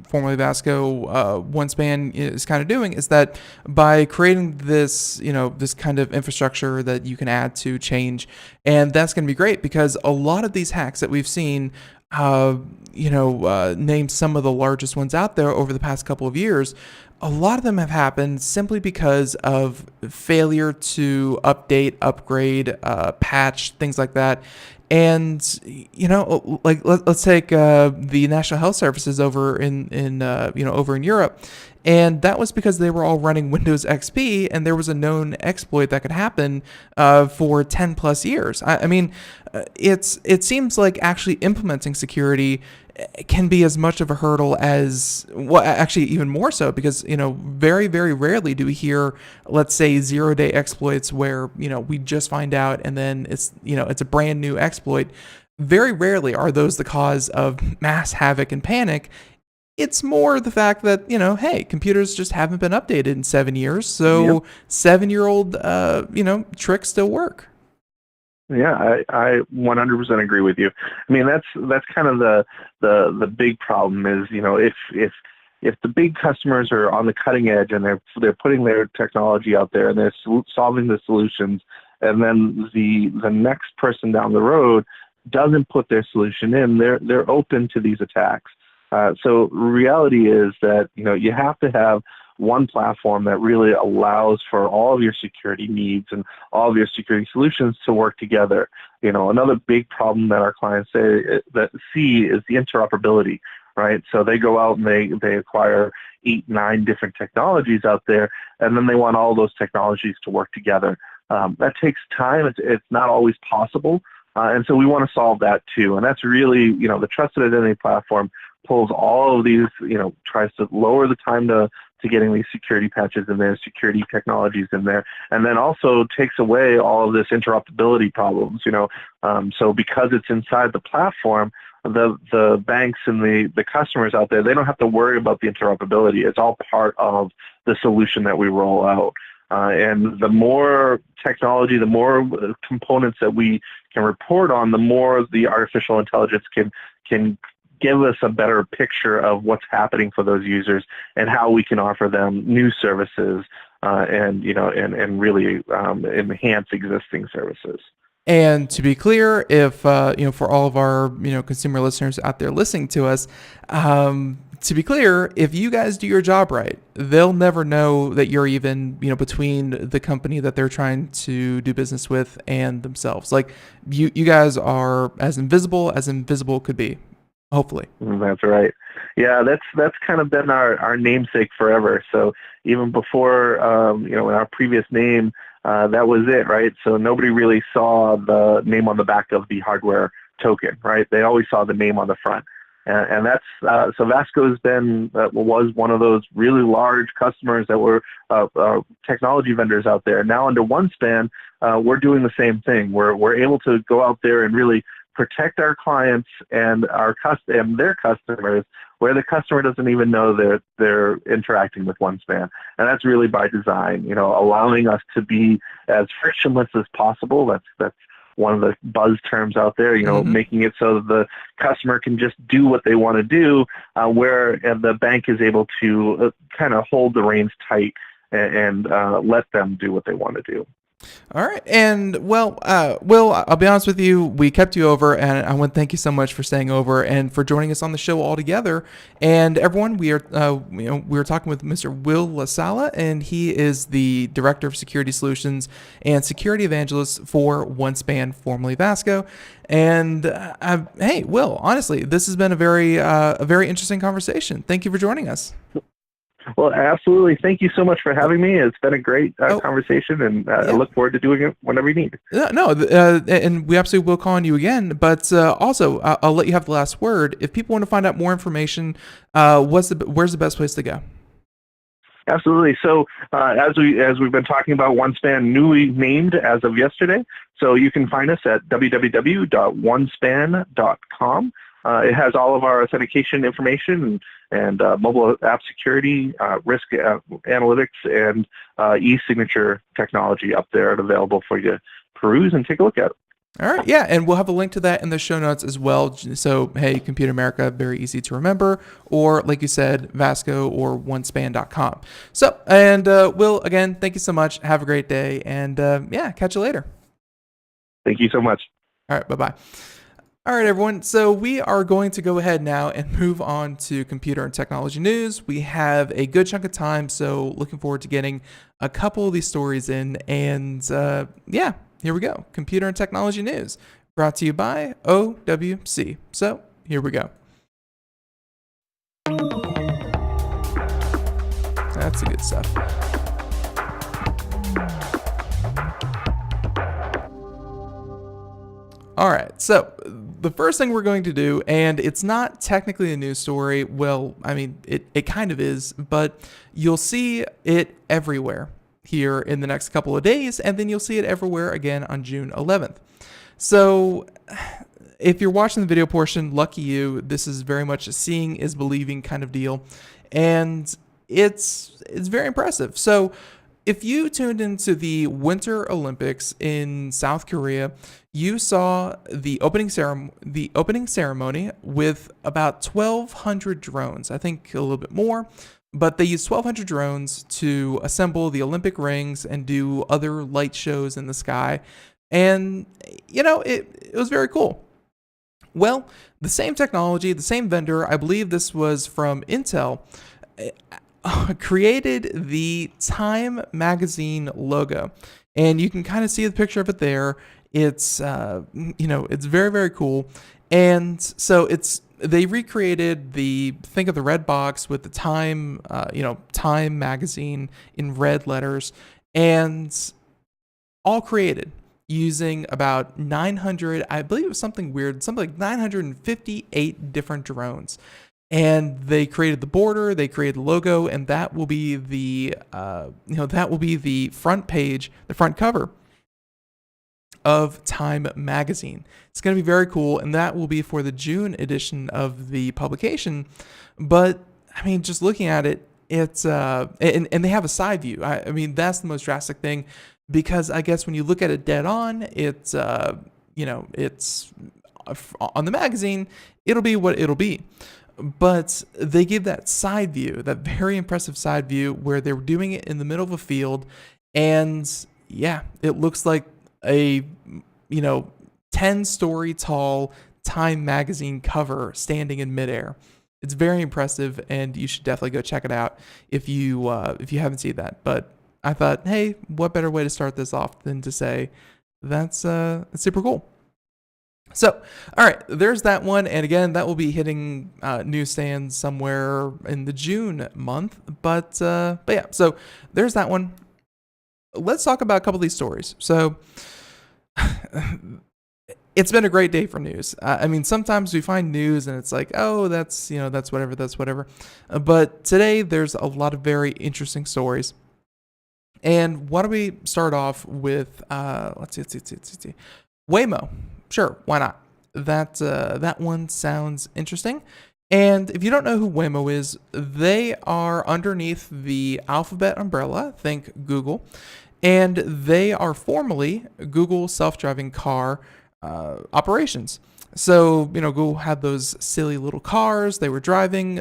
formerly Vasco, OneSpan is kind of doing, is that by creating this, this kind of infrastructure that you can add to change, and that's going to be great because a lot of these hacks that we've seen, name some of the largest ones out there over the past couple of years. A lot of them have happened simply because of failure to update, upgrade, patch, things like that. And, let's take the National Health Services over in Europe. And that was because they were all running Windows XP and there was a known exploit that could happen for 10 plus years. I mean, it seems like actually implementing security can be as much of a hurdle as, well, actually even more so because, very, very rarely do we hear, let's say, 0-day exploits where, we just find out and then it's a brand new exploit. Very rarely are those the cause of mass havoc and panic. It's more the fact that, hey, computers just haven't been updated in 7 years. So 7-year-old, tricks still work. Yeah, I 100% agree with you. I mean, that's kind of the big problem is, if the big customers are on the cutting edge and they're putting their technology out there and they're solving the solutions, and then the next person down the road doesn't put their solution in, they're open to these attacks. So reality is that, you have to have one platform that really allows for all of your security needs and all of your security solutions to work together. Another big problem that our clients see is the interoperability, right? So they go out and they acquire 8-9 different technologies out there, and then they want all those technologies to work together. That takes time. It's not always possible. And so we want to solve that too. And that's really, the Trusted Identity Platform pulls all of these, tries to lower the time to getting these security patches in there, security technologies in there, and then also takes away all of this interoperability problems, So because it's inside the platform, the banks and the customers out there, they don't have to worry about the interoperability. It's all part of the solution that we roll out. And the more technology, the more components that we can report on, the more the artificial intelligence can give us a better picture of what's happening for those users and how we can offer them new services and really enhance existing services. And to be clear, if for all of our consumer listeners out there listening to us, to be clear, if you guys do your job right, they'll never know that you're even between the company that they're trying to do business with and themselves. Like you guys are as invisible could be. Hopefully. That's right. Yeah, that's kind of been our namesake forever. So even before, in our previous name, that was it, right? So nobody really saw the name on the back of the hardware token, right? They always saw the name on the front. And that's so Vasco has been was one of those really large customers that were technology vendors out there. Now under OneSpan, we're doing the same thing. We're able to go out there and really protect our clients and and their customers, where the customer doesn't even know they're interacting with OneSpan. And that's really by design, allowing us to be as frictionless as possible. That's one of the buzz terms out there, making it so that the customer can just do what they want to do, where the bank is able to kind of hold the reins tight and let them do what they want to do. All right. And Will, I'll be honest with you, we kept you over, and I want to thank you so much for staying over and for joining us on the show all together. And everyone, we are talking with Mr. Will Sala, and he is the Director of Security Solutions and Security Evangelist for OneSpan, formerly Vasco. And hey, Will, honestly, this has been a very interesting conversation. Thank you for joining us. Well, absolutely. Thank you so much for having me. It's been a great conversation, and I look forward to doing it whenever you need. And we absolutely will call on you again. But also, I'll let you have the last word. If people want to find out more information, where's the best place to go? Absolutely. So as we've been talking about, OneSpan newly named as of yesterday. So you can find us at www.onespan.com. It has all of our authentication information and mobile app security, risk analytics, and e-signature technology up there and available for you to peruse and take a look at. All right, yeah, and we'll have a link to that in the show notes as well. So, hey, Computer America, very easy to remember, or like you said, Vasco or OneSpan.com. So, and Will, again, thank you so much. Have a great day, and catch you later. Thank you so much. All right, bye-bye. All right, everyone. So we are going to go ahead now and move on to computer and technology news. We have a good chunk of time, so looking forward to getting a couple of these stories in. And here we go. Computer and technology news brought to you by OWC. So here we go. That's the good stuff. All right, so the first thing we're going to do, and it's not technically a news story. Well, I mean, it kind of is, but you'll see it everywhere here in the next couple of days, and then you'll see it everywhere again on June 11th. So if you're watching the video portion, lucky you, this is very much a seeing is believing kind of deal, and it's very impressive. So if you tuned into the Winter Olympics in South Korea, you saw the opening ceremony with about 1,200 drones. I think a little bit more, but they used 1,200 drones to assemble the Olympic rings and do other light shows in the sky. And, it was very cool. Well, the same technology, the same vendor, I believe this was from Intel, created the Time magazine logo, and you can kind of see the picture of it there. It's it's very, very cool. And so they recreated think of the red box with the Time Time magazine in red letters, and all created using about 900, I believe it was something like 958 different drones. And they created the border, they created the logo, and that will be the front page, the front cover of Time magazine. It's going to be very cool, and that will be for the June edition of the publication. But I mean, just looking at it, it's and they have a side view. I mean, that's the most drastic thing, because I guess when you look at it dead on, it's it's on the magazine, it'll be what it'll be. But they give that side view, that very impressive side view, where they were doing it in the middle of a field, and yeah, it looks like a 10-story tall Time magazine cover standing in midair. It's very impressive, and you should definitely go check it out if you haven't seen that. But I thought, hey, what better way to start this off than to say that's super cool. So, all right, there's that one. And again, that will be hitting newsstands somewhere in the June month. But yeah, so there's that one. Let's talk about a couple of these stories. So It's been a great day for news. I mean, sometimes we find news and it's like, oh, that's whatever. But today there's a lot of very interesting stories. And why don't we start off with, let's see. Waymo. Sure, why not? That one sounds interesting. And if you don't know who Waymo is, they are underneath the Alphabet umbrella, think Google, and they are formerly Google self-driving car operations. So, Google had those silly little cars they were driving.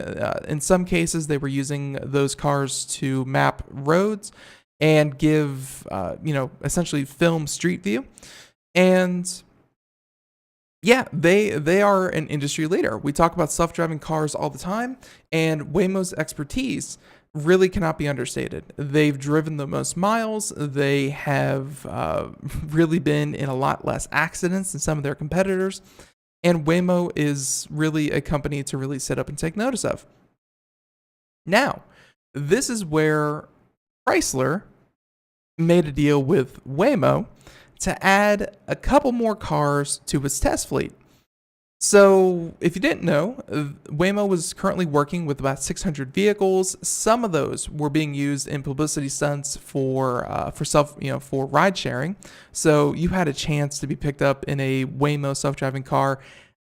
In some cases, they were using those cars to map roads and give, essentially film street view. And yeah, they are an industry leader. We talk about self-driving cars all the time, and Waymo's expertise really cannot be understated. They've driven the most miles. They have really been in a lot less accidents than some of their competitors. And Waymo is really a company to really sit up and take notice of. Now, this is where Chrysler made a deal with Waymo to add a couple more cars to its test fleet. So, if you didn't know, Waymo was currently working with about 600 vehicles. Some of those were being used in publicity stunts for ride sharing. So, you had a chance to be picked up in a Waymo self-driving car.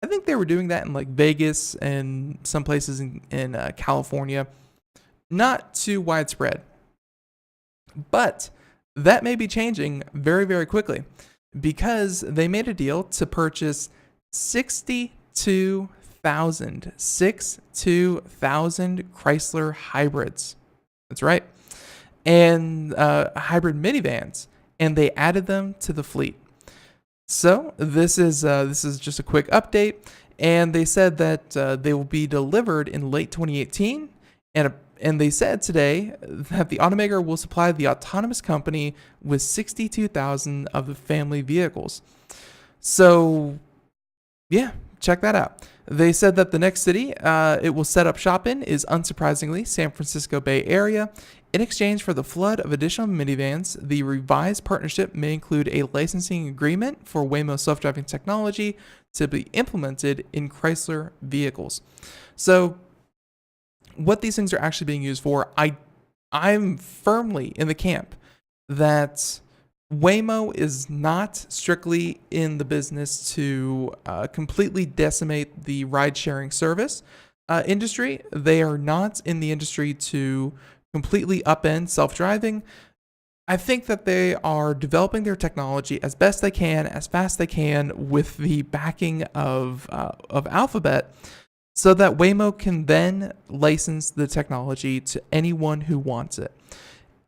I think they were doing that in like Vegas and some places in California. Not too widespread, but that may be changing very, very quickly because they made a deal to purchase 62,000 Chrysler hybrids. That's right. And hybrid minivans, and they added them to the fleet. So this is just a quick update, and they said that they will be delivered in late 2018, and they said today that the automaker will supply the autonomous company with 62,000 of the family vehicles. So, yeah, check that out. They said that the next city it will set up shop in is, unsurprisingly, San Francisco Bay Area. In exchange for the flood of additional minivans, the revised partnership may include a licensing agreement for Waymo self-driving technology to be implemented in Chrysler vehicles. So, what these things are actually being used for, I'm firmly in the camp that Waymo is not strictly in the business to completely decimate the ride-sharing service industry. They are not in the industry to completely upend self-driving. I think that they are developing their technology as best they can, as fast they can, with the backing of Alphabet, so that Waymo can then license the technology to anyone who wants it.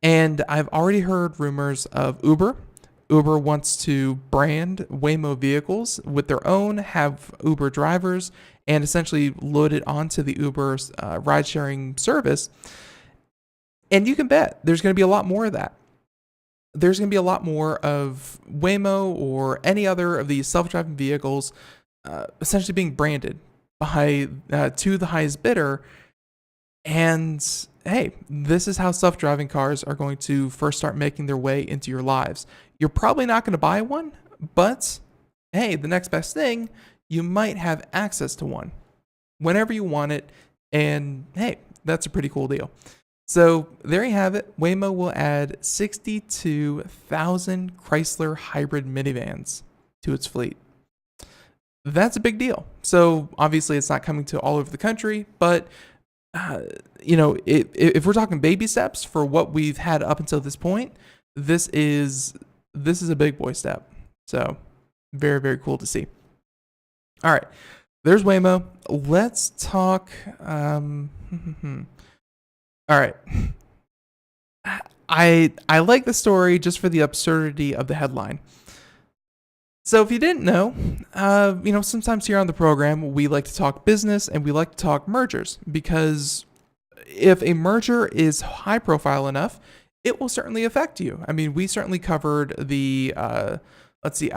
And I've already heard rumors of Uber. Uber wants to brand Waymo vehicles with their own, have Uber drivers, and essentially load it onto the Uber ride-sharing service. And you can bet there's going to be a lot more of that. There's going to be a lot more of Waymo or any other of these self-driving vehicles essentially being branded by to the highest bidder. And hey, this is how self-driving cars are going to first start making their way into your lives. You're probably not going to buy one, but hey, the next best thing, you might have access to one whenever you want it. And hey, that's a pretty cool deal. So there you have it. Waymo will add 62,000 Chrysler hybrid minivans to its fleet. That's a big deal. So obviously it's not coming to all over the country, but if we're talking baby steps for what we've had up until this point, this is a big boy step. So very, very cool to see. All right, there's Waymo. Let's talk. All right. I like the story just for the absurdity of the headline. So if you didn't know, sometimes here on the program, we like to talk business and we like to talk mergers, because if a merger is high profile enough, it will certainly affect you. I mean, we certainly covered the, I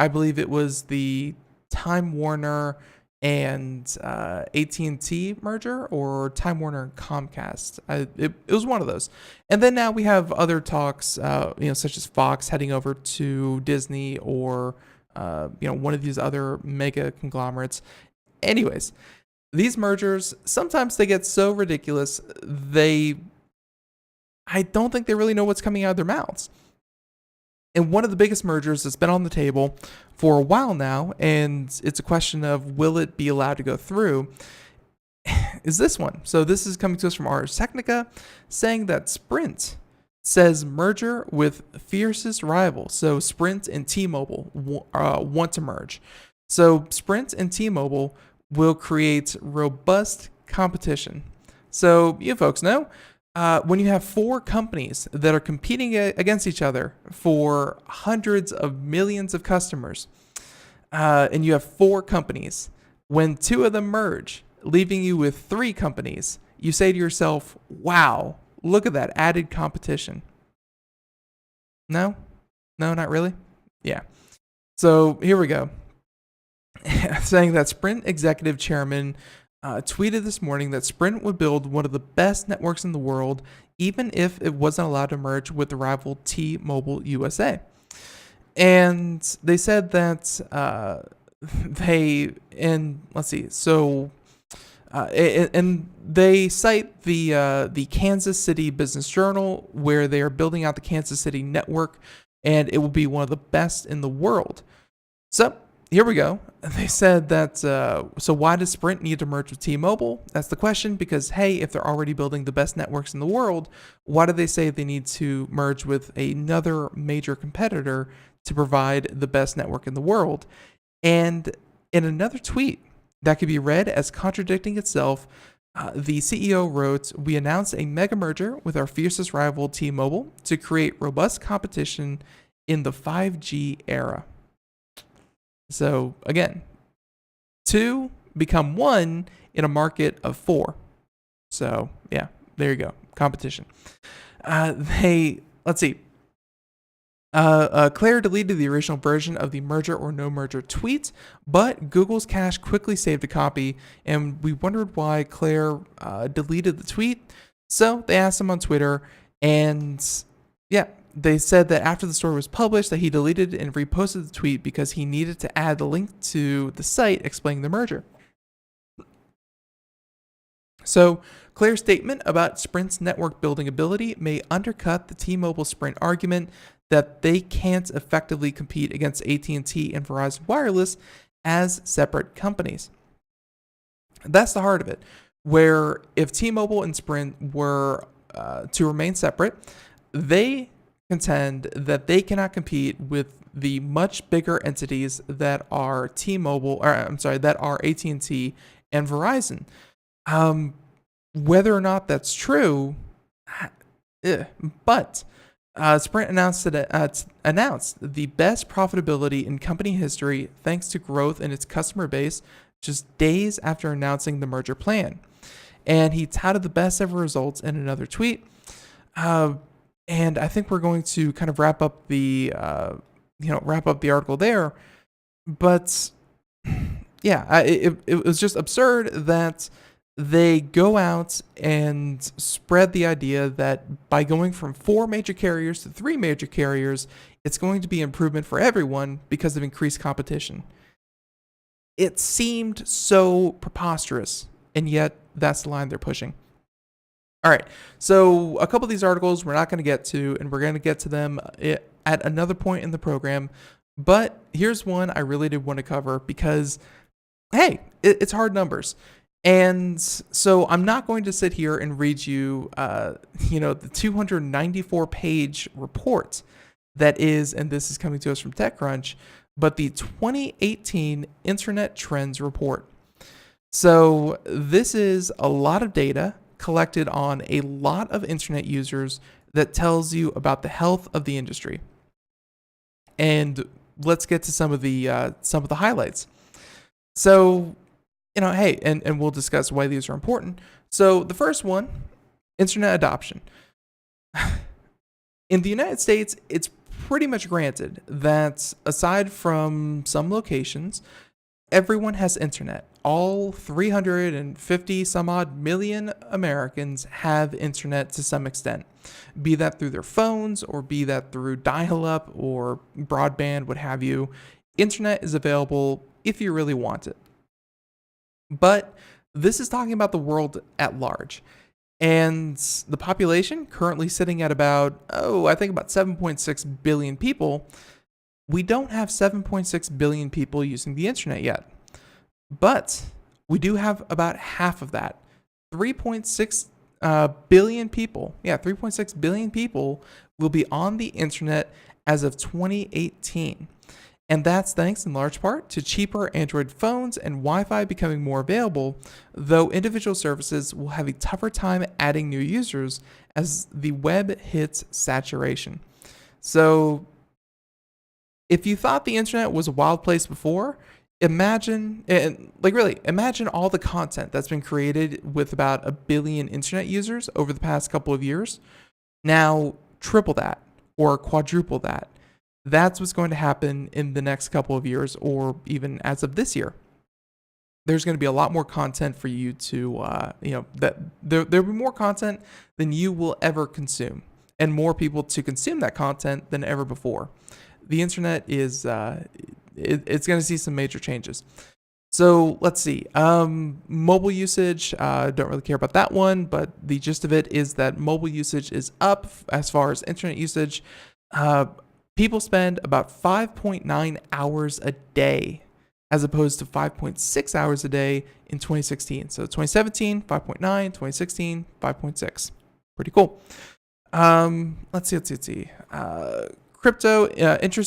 believe it was the Time Warner and AT&T merger, or Time Warner and Comcast. It was one of those. And then now we have other talks, such as Fox heading over to Disney, or one of these other mega conglomerates. Anyways, these mergers, sometimes they get so ridiculous, I don't think they really know what's coming out of their mouths. And one of the biggest mergers that's been on the table for a while now, and it's a question of will it be allowed to go through, is this one. So this is coming to us from Ars Technica, saying that Sprint says merger with fiercest rival. So Sprint and T-Mobile want to merge. So Sprint and T-Mobile will create robust competition. So you folks know, when you have four companies that are competing against each other for hundreds of millions of customers, and you have four companies, when two of them merge, leaving you with three companies, you say to yourself, wow, look at that added competition. No, not really. Yeah. So here we go. Saying that Sprint executive chairman tweeted this morning that Sprint would build one of the best networks in the world, even if it wasn't allowed to merge with the rival T-Mobile USA. And they said that and they cite the Kansas City Business Journal, where they are building out the Kansas City network, and it will be one of the best in the world. So here we go. They said that, so why does Sprint need to merge with T-Mobile? That's the question, because, hey, if they're already building the best networks in the world, why do they say they need to merge with another major competitor to provide the best network in the world? And in another tweet that could be read as contradicting itself, the CEO wrote, "We announced a mega merger with our fiercest rival T-Mobile to create robust competition in the 5G era." So again, two become one in a market of four. So yeah, there you go. Competition. Let's see. Claire deleted the original version of the merger or no merger tweet, but Google's cache quickly saved a copy, and we wondered why Claire deleted the tweet. So they asked him on Twitter, and yeah, they said that after the story was published that he deleted and reposted the tweet because he needed to add the link to the site explaining the merger. So Claire's statement about Sprint's network building ability may undercut the T-Mobile Sprint argument that they can't effectively compete against AT&T and Verizon Wireless as separate companies. That's the heart of it, where if T-Mobile and Sprint were to remain separate, they contend that they cannot compete with the much bigger entities that are that are AT&T and Verizon. Whether or not that's true, but Sprint announced the best profitability in company history thanks to growth in its customer base just days after announcing the merger plan. And he touted the best ever results in another tweet. And I think we're going to kind of wrap up the article there. But yeah, it was just absurd that they go out and spread the idea that by going from 4 major carriers to 3 major carriers, it's going to be improvement for everyone because of increased competition. It seemed so preposterous, and yet that's the line they're pushing. All right, so a couple of these articles we're not going to get to, and we're going to get to them at another point in the program. But here's one I really did want to cover because, hey, it's hard numbers. And so I'm not going to sit here and read you, the 294-page report that is, and this is coming to us from TechCrunch, but the 2018 Internet Trends Report. So this is a lot of data collected on a lot of internet users that tells you about the health of the industry. And let's get to some of the highlights. So, hey, and we'll discuss why these are important. So the first one, internet adoption. In the United States, it's pretty much granted that aside from some locations, everyone has internet. All 350 some odd million Americans have internet to some extent, be that through their phones or be that through dial-up or broadband, what have you. Internet is available if you really want it. But this is talking about the world at large. And the population currently sitting at about 7.6 billion people. We don't have 7.6 billion people using the internet yet. But we do have about half of that. 3.6 billion people. Yeah, 3.6 billion people will be on the internet as of 2018. And that's thanks in large part to cheaper Android phones and Wi-Fi becoming more available, though individual services will have a tougher time adding new users as the web hits saturation. So if you thought the internet was a wild place before, imagine all the content that's been created with about 1 billion internet users over the past couple of years. Now triple that or quadruple that. That's what's going to happen in the next couple of years, or even as of this year. There's going to be a lot more content for you to, there'll be more content than you will ever consume, and more people to consume that content than ever before. The internet is, it's going to see some major changes. So let's see. Mobile usage, don't really care about that one, but the gist of it is that mobile usage is up as far as internet usage. People spend about 5.9 hours a day as opposed to 5.6 hours a day in 2016. So 2017, 5.9, 2016, 5.6. Pretty cool. Let's see. Interest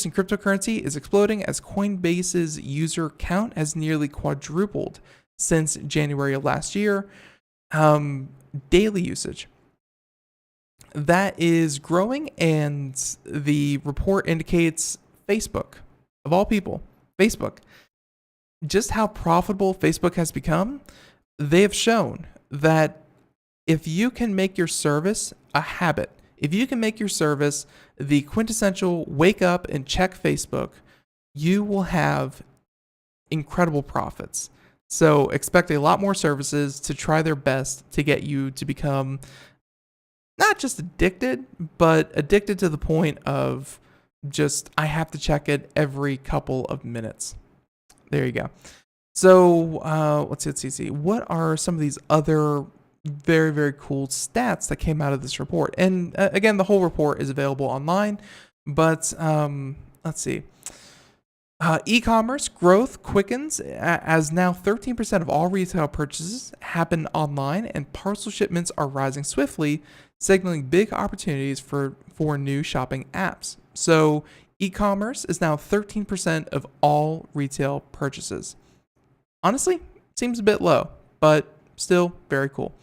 in cryptocurrency is exploding as Coinbase's user count has nearly quadrupled since January of last year. Daily usage. That is growing, and the report indicates Facebook, of all people, Facebook. Just how profitable Facebook has become, they have shown that if you can make your service a habit, if you can make your service the quintessential wake up and check Facebook, you will have incredible profits. So expect a lot more services to try their best to get you to become not just addicted, but addicted to the point of just, I have to check it every couple of minutes. There you go. So let's see. What are some of these other very, very cool stats that came out of this report? And again, the whole report is available online, but let's see. E-commerce growth quickens as now 13% of all retail purchases happen online, and parcel shipments are rising swiftly, signaling big opportunities for new shopping apps. So e-commerce is now 13% of all retail purchases. Honestly, seems a bit low, but still very cool.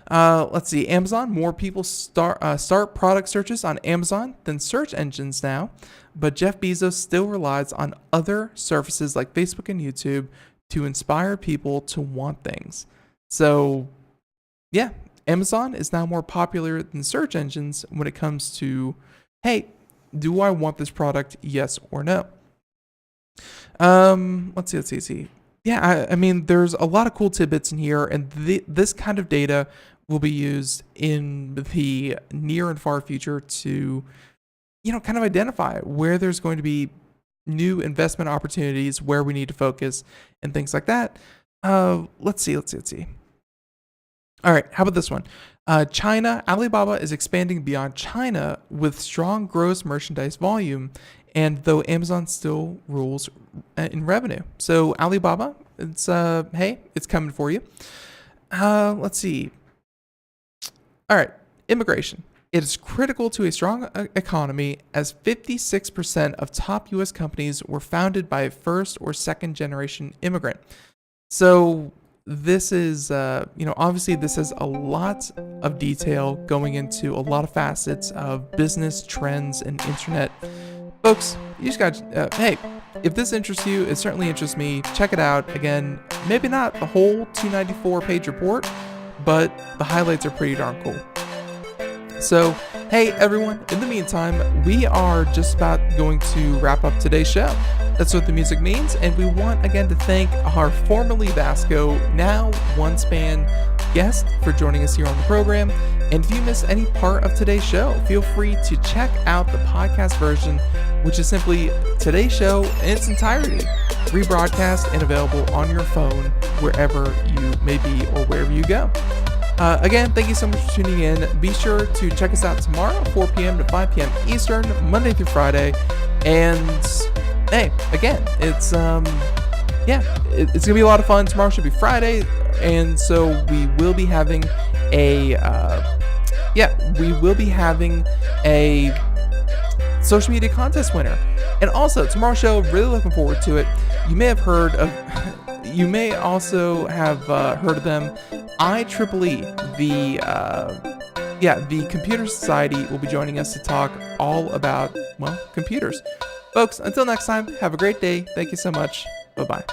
Let's see. Amazon. More people start product searches on Amazon than search engines now, but Jeff Bezos still relies on other services like Facebook and YouTube to inspire people to want things. So, yeah, Amazon is now more popular than search engines when it comes to, hey, do I want this product? Yes or no? Let's see. Yeah, I mean, there's a lot of cool tidbits in here, and this kind of data will be used in the near and far future to, kind of identify where there's going to be new investment opportunities, where we need to focus, and things like that. Let's see. All right, how about this one? China, Alibaba is expanding beyond China with strong gross merchandise volume, and though Amazon still rules in revenue. So Alibaba, it's it's coming for you. Let's see. All right, immigration. It is critical to a strong economy, as 56% of top U.S. companies were founded by a first or second generation immigrant. So this is, obviously this is a lot of detail going into a lot of facets of business trends and internet. Folks, you just got, hey, if this interests you, it certainly interests me. Check it out. Again, maybe not the whole 294-page report, but the highlights are pretty darn cool. So, hey everyone, in the meantime, we are just about going to wrap up today's show. That's what the music means, and we want again to thank our formerly Vasco, now OneSpan guest for joining us here on the program. And if you missed any part of today's show, feel free to check out the podcast version, which is simply today's show in its entirety, rebroadcast and available on your phone wherever you may be or wherever you go. Again, thank you so much for tuning in. Be sure to check us out tomorrow, 4 p.m. to 5 p.m. Eastern, Monday through Friday. And hey, again, it's gonna be a lot of fun. Tomorrow should be Friday, and so we will be having a social media contest winner. And also tomorrow's show, really looking forward to it. You may also have heard of them. IEEE, the Computer Society will be joining us to talk all about, well, computers. Folks, until next time, have a great day. Thank you so much. Bye-bye.